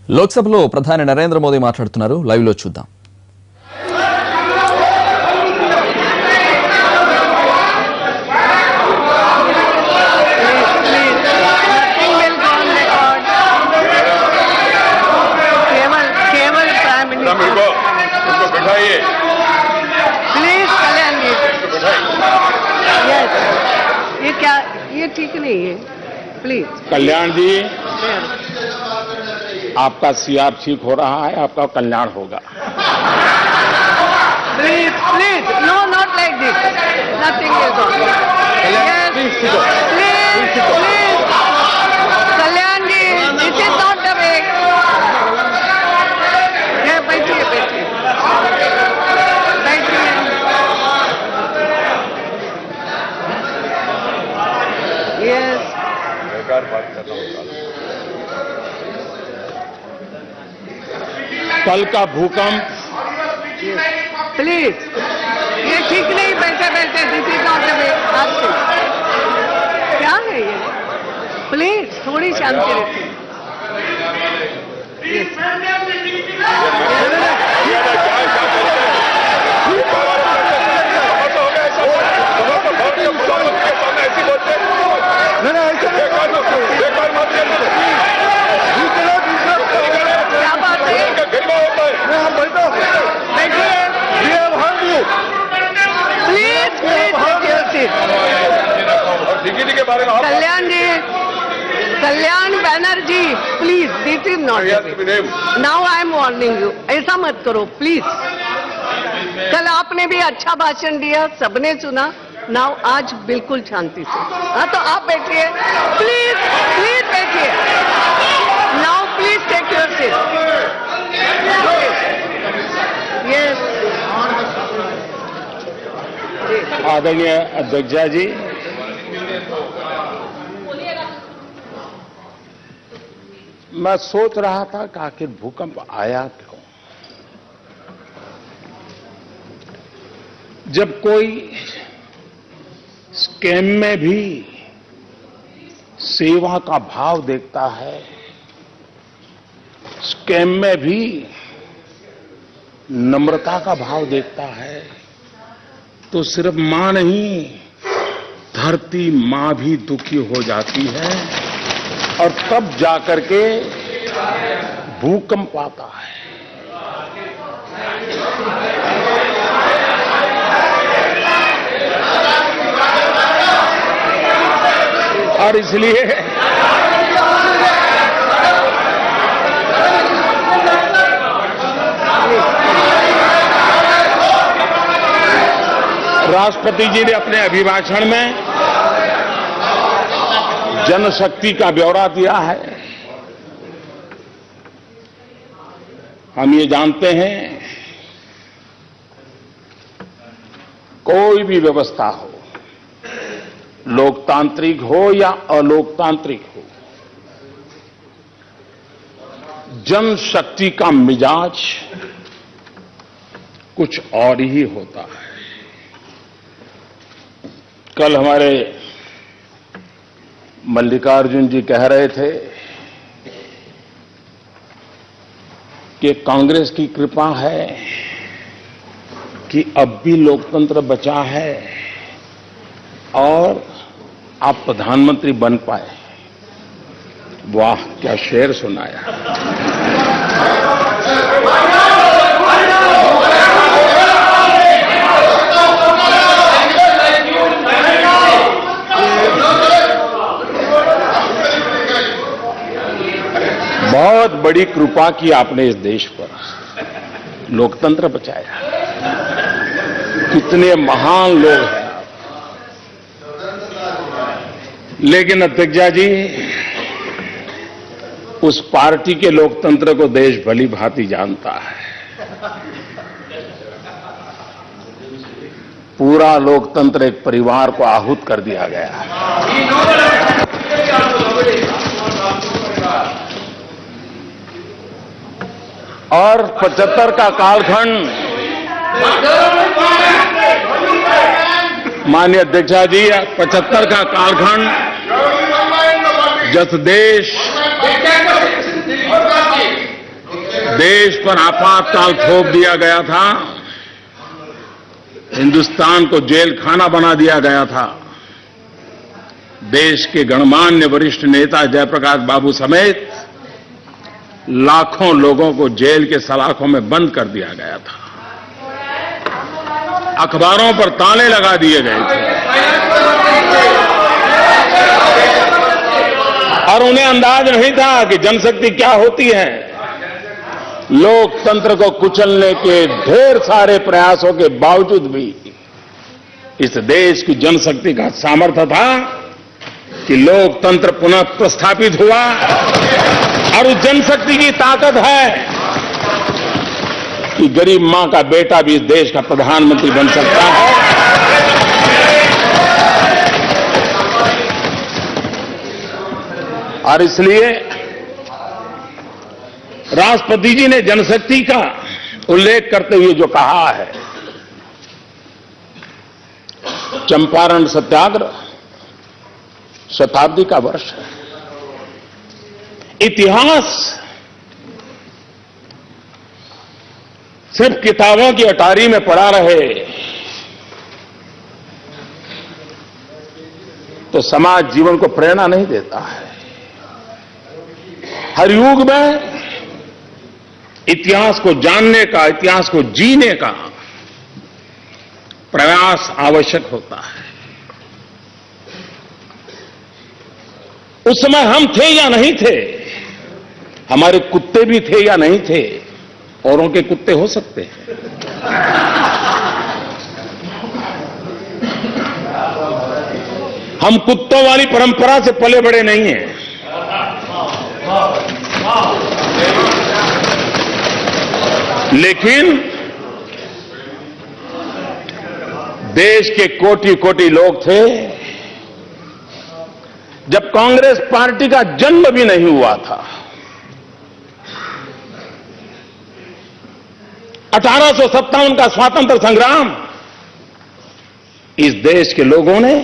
లోక్సభలో ప్రధాని నరేంద్ర మోదీ మాట్లాడుతున్నారు. లైవ్ లో చూద్దాం. ये ठीक नहीं है, प्लीज। कल्याण जी, आपका सीआर ठीक हो रहा है, आपका कल्याण होगा। Please please, no not like this, nothing is on. Please please, Kalyan ji, this is not the way. बैठिए बैठिए बैठिए। यस, कल का भूकंप, प्लीज, ये ठीक नहीं बैठे बैठे, दिस इज नॉट द वे। आपसे क्या है ये? प्लीज थोड़ी शांति रखिए। क्या बात है? Please please, Kalyan ji, Kalyan Banerjee, please, this is not. Now I am warning you, ऐसा मत करो प्लीज। कल आपने भी अच्छा भाषण दिया, सबने सुना। नाउ आज बिल्कुल शांति से। हाँ, तो आप बैठिए प्लीज, प्लीज बैठिए। Now please take your seat. Yes, आदरणीय अध्यक्ष जी, मैं सोच रहा था कि आखिर भूकंप आया क्यों। जब कोई स्कैम में भी सेवा का भाव देखता है, स्कैम में भी नम्रता का भाव देखता है, तो सिर्फ मां नहीं, धरती मां भी दुखी हो जाती है और तब जाकर के भूकंप आता है। और इसलिए राष्ट्रपति जी ने अपने अभिभाषण में जनशक्ति का ब्यौरा दिया है। हम ये जानते हैं, कोई भी व्यवस्था हो, लोकतांत्रिक हो या अलोकतांत्रिक हो, जनशक्ति का मिजाज कुछ और ही होता है। कल हमारे मल्लिकार्जुन जी कह रहे थे कि कांग्रेस की कृपा है कि अब भी लोकतंत्र बचा है और आप प्रधानमंत्री बन पाए। वाह, क्या शेर सुनाया। बहुत बड़ी कृपा की आपने इस देश पर, लोकतंत्र बचाया। कितने महान लोग हैं। लेकिन अध्यक्ष जी, उस पार्टी के लोकतंत्र को देश भली भांति जानता है। पूरा लोकतंत्र एक परिवार को आहूत कर दिया गया है। और 75 का कालखंड, माननीय अध्यक्ष जी, 75 का कालखंड जस देश देश पर आपातकाल थोप दिया गया था, हिंदुस्तान को जेल खाना बना दिया गया था। देश के गणमान्य वरिष्ठ नेता जयप्रकाश बाबू समेत लाखों लोगों को जेल के सलाखों में बंद कर दिया गया था। अखबारों पर ताले लगा दिए गए थे और उन्हें अंदाज नहीं था कि जनशक्ति क्या होती है। लोकतंत्र को कुचलने के ढेर सारे प्रयासों के बावजूद भी इस देश की जनशक्ति का सामर्थ्य था कि लोकतंत्र पुनः प्रस्थापित हुआ और उस जनशक्ति की ताकत है कि गरीब मां का बेटा भी इस देश का प्रधानमंत्री बन सकता है। और इसलिए राष्ट्रपति जी ने जनशक्ति का उल्लेख करते हुए जो कहा है, चंपारण सत्याग्रह शताब्दी का वर्ष है। इतिहास सिर्फ किताबों की अटारी में पड़ा रहे तो समाज जीवन को प्रेरणा नहीं देता है। हर युग में इतिहास को जानने का, इतिहास को जीने का प्रयास आवश्यक होता है। उस समय हम थे या नहीं थे, हमारे कुत्ते भी थे या नहीं थे, औरों के कुत्ते हो सकते हैं। हम कुत्तों वाली परंपरा से पले बड़े नहीं हैं। लेकिन देश के कोटि कोटि लोग थे, जब कांग्रेस पार्टी का जन्म भी नहीं हुआ था। 1857 का स्वातंत्र संग्राम इस देश के लोगों ने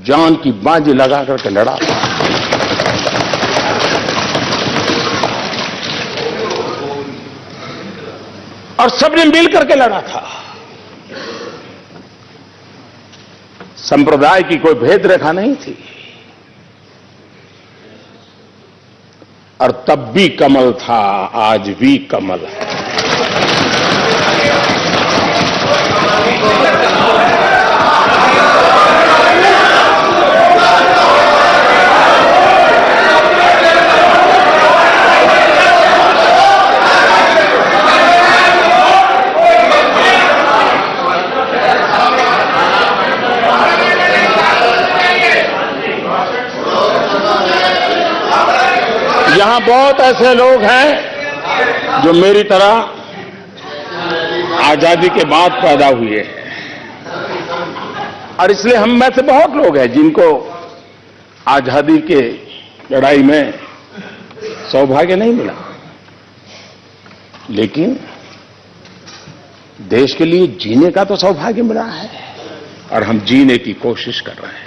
जान की बाजी लगा करके लड़ा था। और सबने मिल करके लड़ा था। संप्रदाय की कोई भेद रेखा नहीं थी। और तब भी कमल था, आज भी कमल है। यहां बहुत ऐसे लोग हैं जो मेरी तरह आजादी के बाद पैदा हुए हैं, और इसलिए हम में से बहुत लोग हैं जिनको आजादी के लड़ाई में सौभाग्य नहीं मिला, लेकिन देश के लिए जीने का तो सौभाग्य मिला है और हम जीने की कोशिश कर रहे हैं।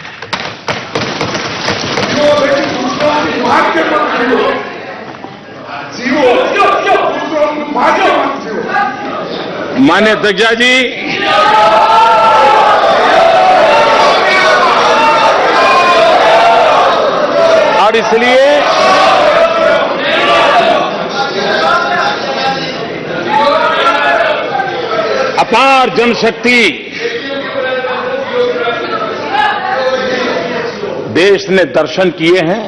माननीय अध्यक्ष जी, और इसलिए अपार जनशक्ति देश ने दर्शन किए हैं।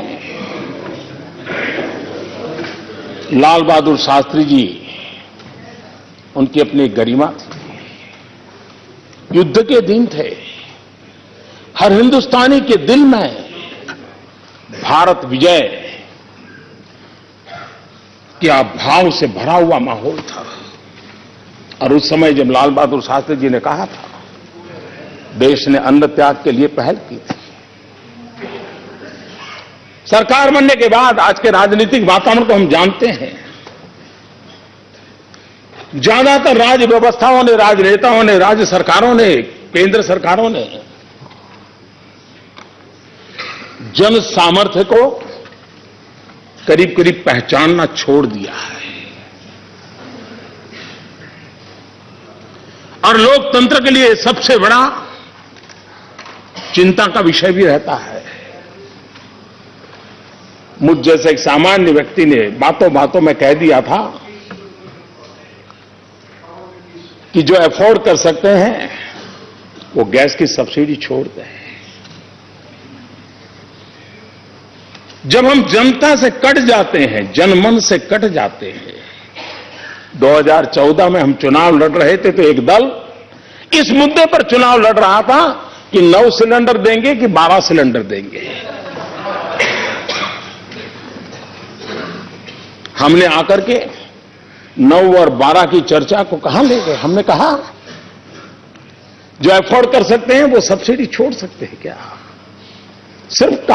लाल बहादुर शास्त्री जी, उनकी अपनी गरिमा थी। युद्ध के दिन थे, हर हिंदुस्तानी के दिल में भारत विजय के भाव से भरा हुआ माहौल था। और उस समय जब लाल बहादुर शास्त्री जी ने कहा था, देश ने अन्न त्याग के लिए पहल की थी। सरकार बनने के बाद आज के राजनीतिक वातावरण को हम जानते हैं। ज्यादातर राज्य व्यवस्थाओं ने, राजनेताओं ने, राज्य सरकारों ने, केंद्र सरकारों ने जन सामर्थ्य को करीब करीब पहचानना छोड़ दिया है। और लोकतंत्र के लिए सबसे बड़ा चिंता का विषय भी रहता है। मुझ जैसे एक सामान्य व्यक्ति ने बातों बातों में कह दिया था कि जो अफोर्ड कर सकते हैं वो गैस की सब्सिडी छोड़ दें। जब हम जनता से कट जाते हैं, जनमन से कट जाते हैं। 2014 में हम चुनाव लड़ रहे थे तो एक दल इस मुद्दे पर चुनाव लड़ रहा था कि 9 सिलेंडर देंगे कि 12 सिलेंडर देंगे। हमने आकर के 9 और 12 की चर्चा को कहां ले गए। हमने कहा जो अफोर्ड कर सकते हैं वो सब्सिडी छोड़ सकते हैं क्या, सिर्फ